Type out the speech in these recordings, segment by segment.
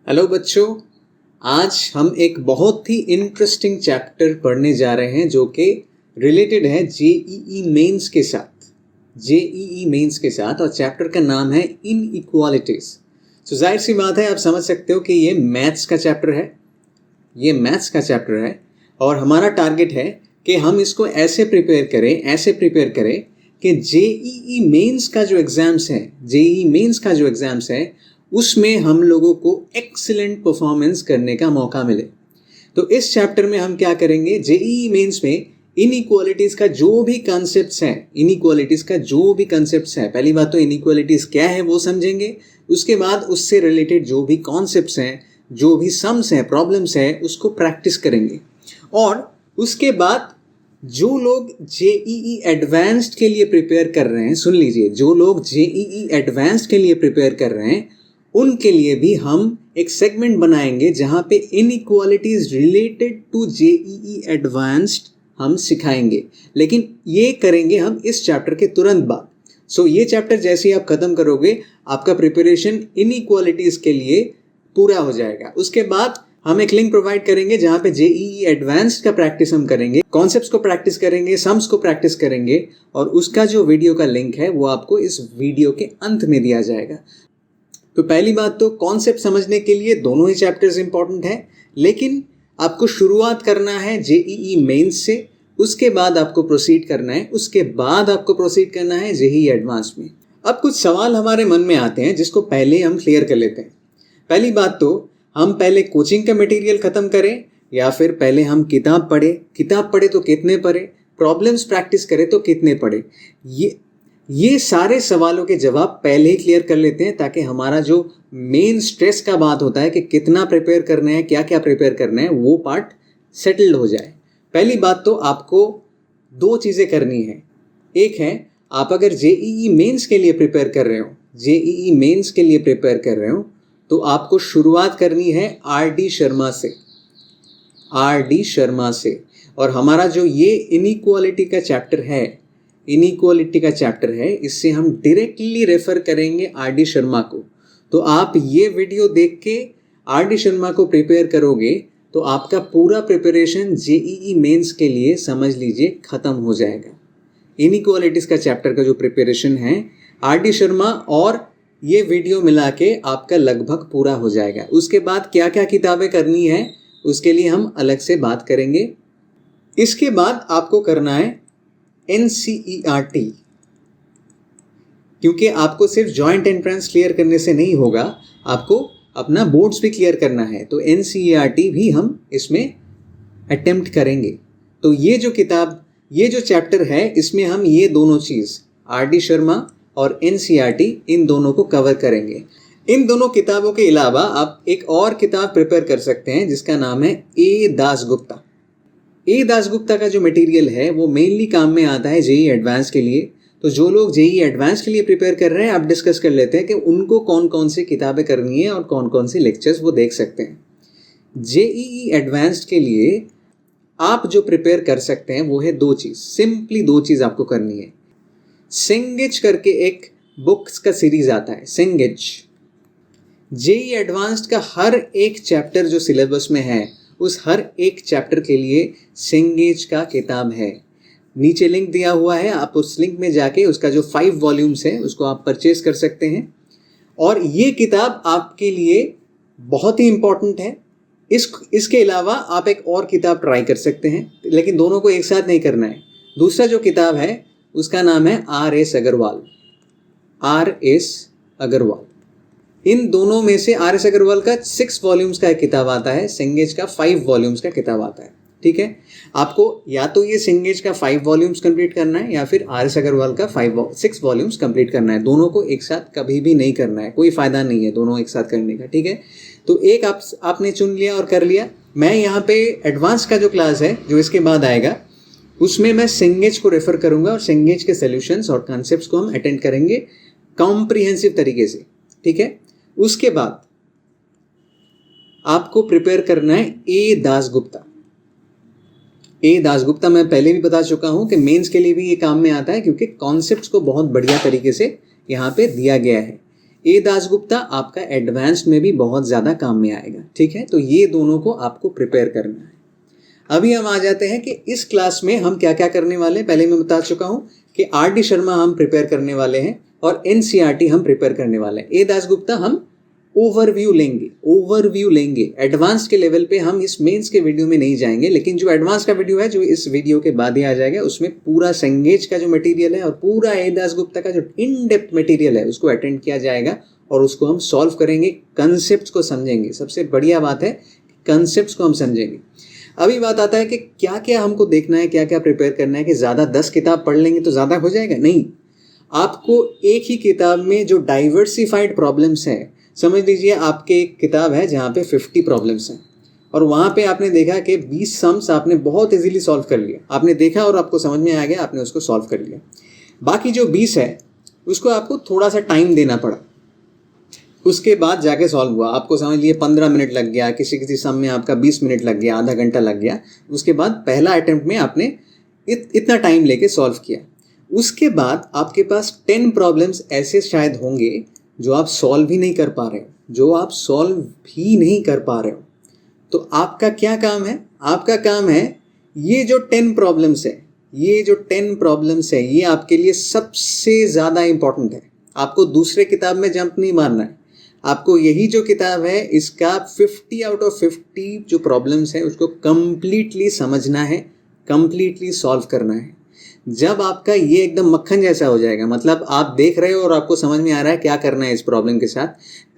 Hello बच्चों, आज हम एक बहुत ही इंटरेस्टिंग चैप्टर पढ़ने जा रहे हैं जो कि रिलेटेड है जेईई मेंस के साथ। जेईई मेंस के साथ और चैप्टर का नाम है इनइक्वालिटीज। तो जाहिर सी बात है, आप समझ सकते हो कि ये मैथ्स का चैप्टर है। ये मैथ्स का चैप्टर है और हमारा टारगेट है कि हम इसको ऐसे प्रिपेयर करें कि जेईई मेंस का जो एग्ज़ाम्स है उसमें हम लोगों को एक्सीलेंट परफॉर्मेंस करने का मौका मिले। तो इस चैप्टर में हम क्या करेंगे, जेईई मेंस में इनइक्वालिटीज का जो भी कॉन्सेप्ट्स हैं, पहली बात तो इनइक्वालिटीज क्या है वो समझेंगे। उसके बाद उससे रिलेटेड जो भी कॉन्सेप्ट्स हैं, जो भी सम्स हैं, प्रॉब्लम्स हैं, उसको प्रैक्टिस करेंगे। और उसके बाद जो लोग जेईई एडवांस्ड के लिए प्रिपेयर कर रहे हैं, सुन लीजिए, जो लोग जेईई एडवांस्ड के लिए प्रिपेयर कर रहे हैं उनके लिए भी हम एक सेगमेंट बनाएंगे जहां पे inequalities related to JEE advanced हम सिखाएंगे। लेकिन ये करेंगे हम इस चैप्टर के तुरंत बाद। सो ये चैप्टर जैसे ही आप खत्म करोगे, आपका प्रिपरेशन इनइक्वालिटीज के लिए पूरा हो जाएगा। उसके बाद हम एक लिंक प्रोवाइड करेंगे जहां पे जेईई एडवांस्ड का प्रैक्टिस हम करेंगे, कॉन्सेप्ट्स को प्रैक्टिस करेंगे, सम्स को प्रैक्टिस करेंगे, और उसका जो वीडियो का लिंक है वो आपको इस वीडियो के अंत में दिया जाएगा। तो पहली बात तो कॉन्सेप्ट समझने के लिए दोनों ही चैप्टर्स इंपॉर्टेंट हैं, लेकिन आपको शुरुआत करना है जेईई मेंस से, उसके बाद आपको प्रोसीड करना है जेईई एडवांस में। अब कुछ सवाल हमारे मन में आते हैं जिसको पहले हम क्लियर कर लेते हैं। पहली बात तो, हम पहले कोचिंग का मटेरियल खत्म करें या फिर पहले हम किताब पढ़े तो कितने पढ़े, प्रॉब्लम्स प्रैक्टिस करें तो कितने पढ़े। ये सारे सवालों के जवाब पहले ही क्लियर कर लेते हैं ताकि हमारा जो मेन स्ट्रेस का बात होता है कि कितना प्रिपेयर करना है, क्या क्या प्रिपेयर करना है, वो पार्ट सेटल्ड हो जाए। पहली बात तो आपको दो चीज़ें करनी है। एक है, आप अगर जेईई मेंस के लिए प्रिपेयर कर रहे हो तो आपको शुरुआत करनी है आर.डी. शर्मा से। और हमारा जो ये इनइक्वालिटी का चैप्टर है, इससे हम डायरेक्टली रेफर करेंगे आर.डी. शर्मा को। तो आप ये वीडियो देख के आर.डी. शर्मा को प्रिपेयर करोगे तो आपका पूरा प्रिपरेशन जेईई मेंस के लिए समझ लीजिए खत्म हो जाएगा। इनइक्वालिटीज का चैप्टर का जो प्रिपरेशन है, आर.डी. शर्मा और ये वीडियो मिला के आपका लगभग पूरा हो जाएगा। उसके बाद क्या क्या किताबें करनी है उसके लिए हम अलग से बात करेंगे। इसके बाद आपको करना है NCERT, क्योंकि आपको सिर्फ जॉइंट एंट्रेंस क्लियर करने से नहीं होगा, आपको अपना बोर्ड्स भी क्लियर करना है। तो NCERT भी हम इसमें अटेम्प्ट करेंगे। तो ये जो चैप्टर है, इसमें हम ये दोनों चीज़, आर.डी. शर्मा और NCERT, इन दोनों को कवर करेंगे। इन दोनों किताबों के अलावा आप एक और किताब प्रिपेयर कर सकते हैं जिसका नाम है ए दासगुप्ता का जो मटेरियल है वो मेनली काम में आता है जेईई एडवांस के लिए। तो जो लोग जेईई एडवांस के लिए प्रिपेयर कर रहे हैं, आप डिस्कस कर लेते हैं कि उनको कौन कौन सी किताबें करनी है और कौन कौन सी लेक्चर्स वो देख सकते हैं। जेईई एडवांस्ड के लिए आप जो प्रिपेयर कर सकते हैं वो है दो चीज़ आपको करनी है। सेंगेज करके एक बुक्स का सीरीज आता है, सेंगेज। जेईई एडवांस्ड का हर एक चैप्टर जो सिलेबस में है, उस हर एक चैप्टर के लिए सेंगेज का किताब है। नीचे लिंक दिया हुआ है, आप उस लिंक में जाके उसका जो 5 वॉल्यूम्स है उसको आप परचेज कर सकते हैं। और ये किताब आपके लिए बहुत ही इम्पॉर्टेंट है। इसके अलावा आप एक और किताब ट्राई कर सकते हैं, लेकिन दोनों को एक साथ नहीं करना है। दूसरा जो किताब है उसका नाम है R.S. अग्रवाल। इन दोनों में से R.S. अग्रवाल का 6 वॉल्यूम्स का एक किताब आता है, सेंगेज का 5 वॉल्यूम्स का किताब आता है। ठीक है, आपको या तो ये सेंगेज का 5 वॉल्यूम्स कंप्लीट करना है या फिर R.S. अग्रवाल का 6 वॉल्यूम्स कंप्लीट करना है। दोनों को एक साथ कभी भी नहीं करना है, कोई फ़ायदा नहीं है दोनों एक साथ करने का। ठीक है, तो एक आपने चुन लिया और कर लिया। मैं यहाँ पे एडवांस का जो क्लास है जो इसके बाद आएगा, उसमें मैं सेंगेज को रेफर करूंगा और सेंगेज के सॉल्यूशंस और कॉन्सेप्ट्स को हम अटेंड करेंगे कॉम्प्रिहेंसिव तरीके से। ठीक है, उसके बाद आपको प्रिपेयर करना है ए दासगुप्ता। मैं पहले भी बता चुका हूं कि मेंस के लिए भी ये काम में आता है, क्योंकि कॉन्सेप्ट्स को बहुत बढ़िया तरीके से यहाँ पे दिया गया है। ए दासगुप्ता आपका एडवांस्ड में भी बहुत ज़्यादा काम में आएगा, ठीक है। तो ये दोनों को आपको प्रिपेयर करना है। अभी हम आ जाते हैं कि इस क्लास में हम क्या क्या करने वाले हैं। पहले मैं बता चुका हूँ कि आर.डी. शर्मा हम प्रिपेयर करने वाले हैं और एनसीईआरटी हम प्रिपेयर करने वाले हैं। ए दासगुप्ता हम ओवरव्यू लेंगे। एडवांस के लेवल पे हम इस मेंस के वीडियो में नहीं जाएंगे, लेकिन जो एडवांस का वीडियो है जो इस वीडियो के बाद ही आ जाएगा, उसमें पूरा संगेज का जो मटेरियल है और पूरा ए दासगुप्ता का जो इन डेप्थ मटेरियल है उसको अटेंड किया जाएगा और उसको हम सॉल्व करेंगे, कंसेप्ट को समझेंगे। सबसे बढ़िया बात है कंसेप्ट को हम समझेंगे। अभी बात आता है कि क्या क्या हमको देखना है, क्या क्या प्रिपेयर करना है। कि ज़्यादा 10 किताब पढ़ लेंगे तो ज़्यादा हो जाएगा, नहीं। आपको एक ही किताब में जो डाइवर्सिफाइड प्रॉब्लम्स हैं, समझ लीजिए आपके एक किताब है जहाँ पे 50 प्रॉब्लम्स हैं और वहाँ पे आपने देखा कि 20 सम्स आपने बहुत इजीली सॉल्व कर लिया। आपने देखा और आपको समझ में आ गया, आपने उसको सॉल्व कर लिया। बाकी जो 20 है उसको आपको थोड़ा सा टाइम देना पड़ा, उसके बाद जाके सॉल्व हुआ। आपको समझ लिए 15 मिनट लग गया, किसी सम में आपका 20 मिनट लग गया, आधा घंटा लग गया। उसके बाद पहला अटेम्प्ट में आपने इतना टाइम लेके सॉल्व किया। उसके बाद आपके पास 10 प्रॉब्लम्स ऐसे शायद होंगे जो आप सॉल्व ही नहीं कर पा रहे हो, तो आपका क्या काम है? आपका काम है ये जो 10 प्रॉब्लम्स है ये आपके लिए सबसे ज़्यादा इंपॉर्टेंट है। आपको दूसरे किताब में जंप नहीं मारना है। आपको यही जो किताब है इसका 50 आउट ऑफ 50 जो प्रॉब्लम्स है उसको कंप्लीटली समझना है, कंप्लीटली सॉल्व करना है। जब आपका ये एकदम मक्खन जैसा हो जाएगा, मतलब आप देख रहे हो और आपको समझ में आ रहा है क्या करना है इस प्रॉब्लम के साथ,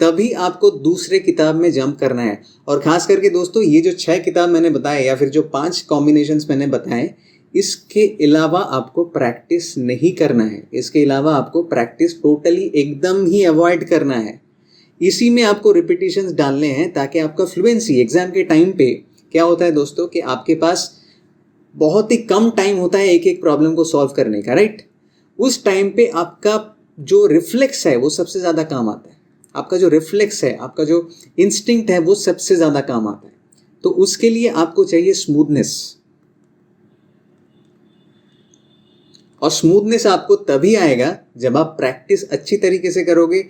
तभी आपको दूसरे किताब में जंप करना है। और ख़ास करके दोस्तों ये जो 6 किताब मैंने बताए या फिर जो 5 कॉम्बिनेशंस मैंने बताए, इसके अलावा आपको प्रैक्टिस नहीं करना है। इसके अलावा आपको प्रैक्टिस टोटली एकदम ही अवॉइड करना है। इसी में आपको रिपीटिशंस डालने हैं ताकि आपका फ्लुएंसी एग्जाम के टाइम पे क्या होता है दोस्तों कि आपके पास बहुत ही कम टाइम होता है एक एक प्रॉब्लम को सॉल्व करने का, राइट। उस टाइम पे आपका जो रिफ्लेक्स है वो सबसे ज़्यादा काम आता है। आपका जो रिफ्लेक्स है, आपका जो इंस्टिंक्ट है वो सबसे ज़्यादा काम आता है। तो उसके लिए आपको चाहिए स्मूथनेस, और स्मूथनेस आपको तभी आएगा जब आप प्रैक्टिस अच्छी तरीके से करोगे,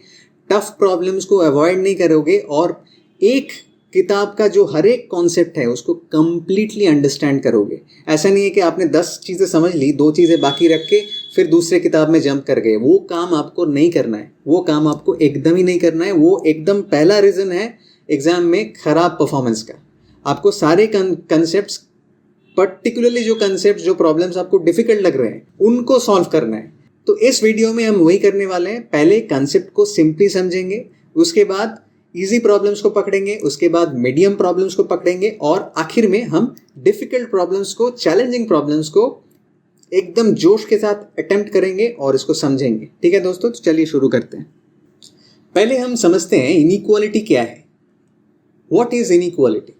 टफ प्रॉब्लम्स को अवॉइड नहीं करोगे और एक किताब का जो हर एक कॉन्सेप्ट है उसको कंप्लीटली अंडरस्टैंड करोगे। ऐसा नहीं है कि आपने 10 चीज़ें समझ ली, 2 चीज़ें बाकी रख के फिर दूसरे किताब में जंप कर गए। वो काम आपको नहीं करना है, वो काम आपको एकदम ही नहीं करना है। वो एकदम पहला रीज़न है एग्ज़ाम में ख़राब परफॉर्मेंस का। आपको सारे कंसेप्ट, पर्टिकुलरली जो कंसेप्ट, जो प्रॉब्लम्स आपको डिफिकल्ट लग रहे हैं उनको सॉल्व करना है। तो इस वीडियो में हम वही करने वाले हैं। पहले कंसेप्ट को सिंपली समझेंगे, उसके बाद इजी प्रॉब्लम्स को पकड़ेंगे, उसके बाद मीडियम प्रॉब्लम्स को पकड़ेंगे और आखिर में हम डिफिकल्ट प्रॉब्लम्स को, चैलेंजिंग प्रॉब्लम्स को एकदम जोश के साथ अटेम्प्ट करेंगे और इसको समझेंगे। ठीक है दोस्तों, तो चलिए शुरू करते हैं। पहले हम समझते हैं इनइक्वालिटी क्या है। What is inequality?